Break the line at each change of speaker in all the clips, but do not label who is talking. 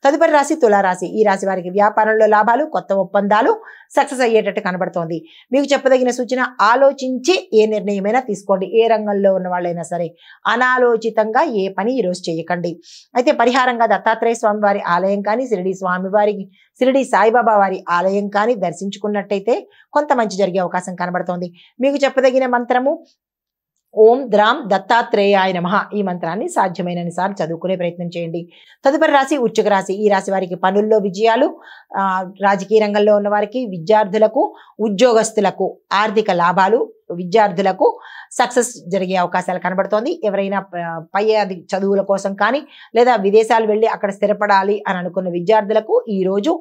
తదుపరి రాశి తులారాశి. ఈ రాశి వారికి వ్యాపారంలో లాభాలు, కొత్త ఒప్పందాలు సక్సెస్ అయ్యేటట్టు కనబడుతోంది. మీకు చెప్పదగిన సూచన, ఆలోచించి ఏ నిర్ణయమైనా తీసుకోండి. ఏ రంగంలో ఉన్న వాళ్ళైనా సరే అనాలోచితంగా ఏ పని ఈరోజు చేయకండి. అయితే పరిహారంగా దత్తాత్రేయ స్వామి వారి ఆలయం కానీ, షిరిడి సాయిబాబా వారి ఆలయం కానీ దర్శించుకున్నట్టయితే కొంత మంచి జరిగే అవకాశం కనబడుతోంది. మీకు చెప్పదగిన మంత్రము ఓం ద్రాం దత్తాత్రేయాయ నమః. ఈ మంత్రాన్ని సాధ్యమైనన్ని సార్లు చదువుకునే ప్రయత్నం చేయండి. తదుపరి రాశి వృశ్చిక రాశి. ఈ రాశి వారికి పనుల్లో విజయాలు, రాజకీయ రంగంలో ఉన్న వారికి, విద్యార్థులకు, ఉద్యోగస్తులకు ఆర్థిక లాభాలు, విద్యార్థులకు సక్సెస్ జరిగే అవకాశాలు కనబడుతోంది. ఎవరైనా పై చదువుల కోసం కానీ లేదా విదేశాలు వెళ్ళి అక్కడ స్థిరపడాలి అని అనుకున్న విద్యార్థులకు ఈ రోజు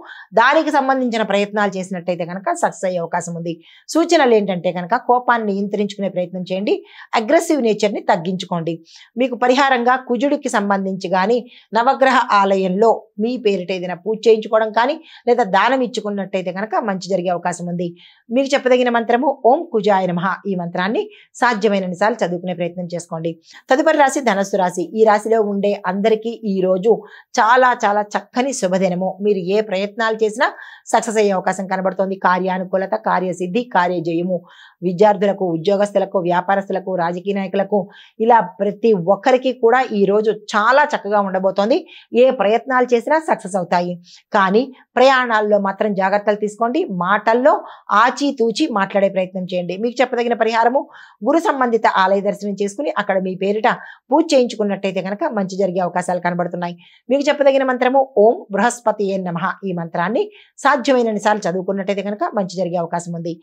దానికి సంబంధించిన ప్రయత్నాలు చేసినట్టయితే కనుక సక్సెస్ అయ్యే అవకాశం ఉంది. సూచనలు ఏంటంటే కనుక కోపాన్ని నియంత్రించుకునే ప్రయత్నం చేయండి. అగ్రెసివ్ నేచర్ని తగ్గించుకోండి. మీకు పరిహారంగా కుజుడికి సంబంధించి కానీ నవగ్రహ ఆలయంలో మీ పేరిట ఏదైనా పూజ చేయించుకోవడం కానీ లేదా దానం ఇచ్చుకున్నట్టయితే కనుక మంచి జరిగే అవకాశం ఉంది. మీకు చెప్పదగిన మంత్రము ఓం కుజాయ నమః. ఈ మంత్రాన్ని సాధ్యమైనన్ని సార్లు చదువుకునే ప్రయత్నం చేసుకోండి. తదుపరి రాశి ధనస్సు రాశి. ఈ రాశిలో ఉండే అందరికీ ఈ రోజు చాలా చాలా చక్కని శుభదినము. మీరు ఏ ప్రయత్నాలు చేసినా సక్సెస్ అయ్యే అవకాశం కనబడుతోంది. కార్యానుకూలత, కార్యసిద్ధి, కార్యజయము. విద్యార్థులకు, ఉద్యోగస్తులకు, వ్యాపారస్తులకు, రాజకీయ నాయకులకు ఇలా ప్రతి ఒక్కరికి కూడా ఈ రోజు చాలా చక్కగా ఉండబోతోంది. ఏ ప్రయత్నాలు చేసినా సక్సెస్ అవుతాయి. కానీ ప్రయాణాల్లో మాత్రం జాగ్రత్తలు తీసుకోండి. మాటల్లో ఆచితూచి మాట్లాడే ప్రయత్నం చేయండి. మీకు చెప్పదగిన పరిహారము గురు సంబంధిత ఆలయ దర్శనం చేసుకుని అక్కడ మీ పేరిట పూజ చేయించుకున్నట్టయితే కనుక మంచి జరిగే అవకాశాలు కనబడుతున్నాయి. మీకు చెప్పదగిన మంత్రము ఓం బృహస్పతియే నమః. ఈ మంత్రాన్ని సాధ్యమైనన్ని సార్లు చదువుకున్నట్టయితే కనుక మంచి జరిగే అవకాశం ఉంది.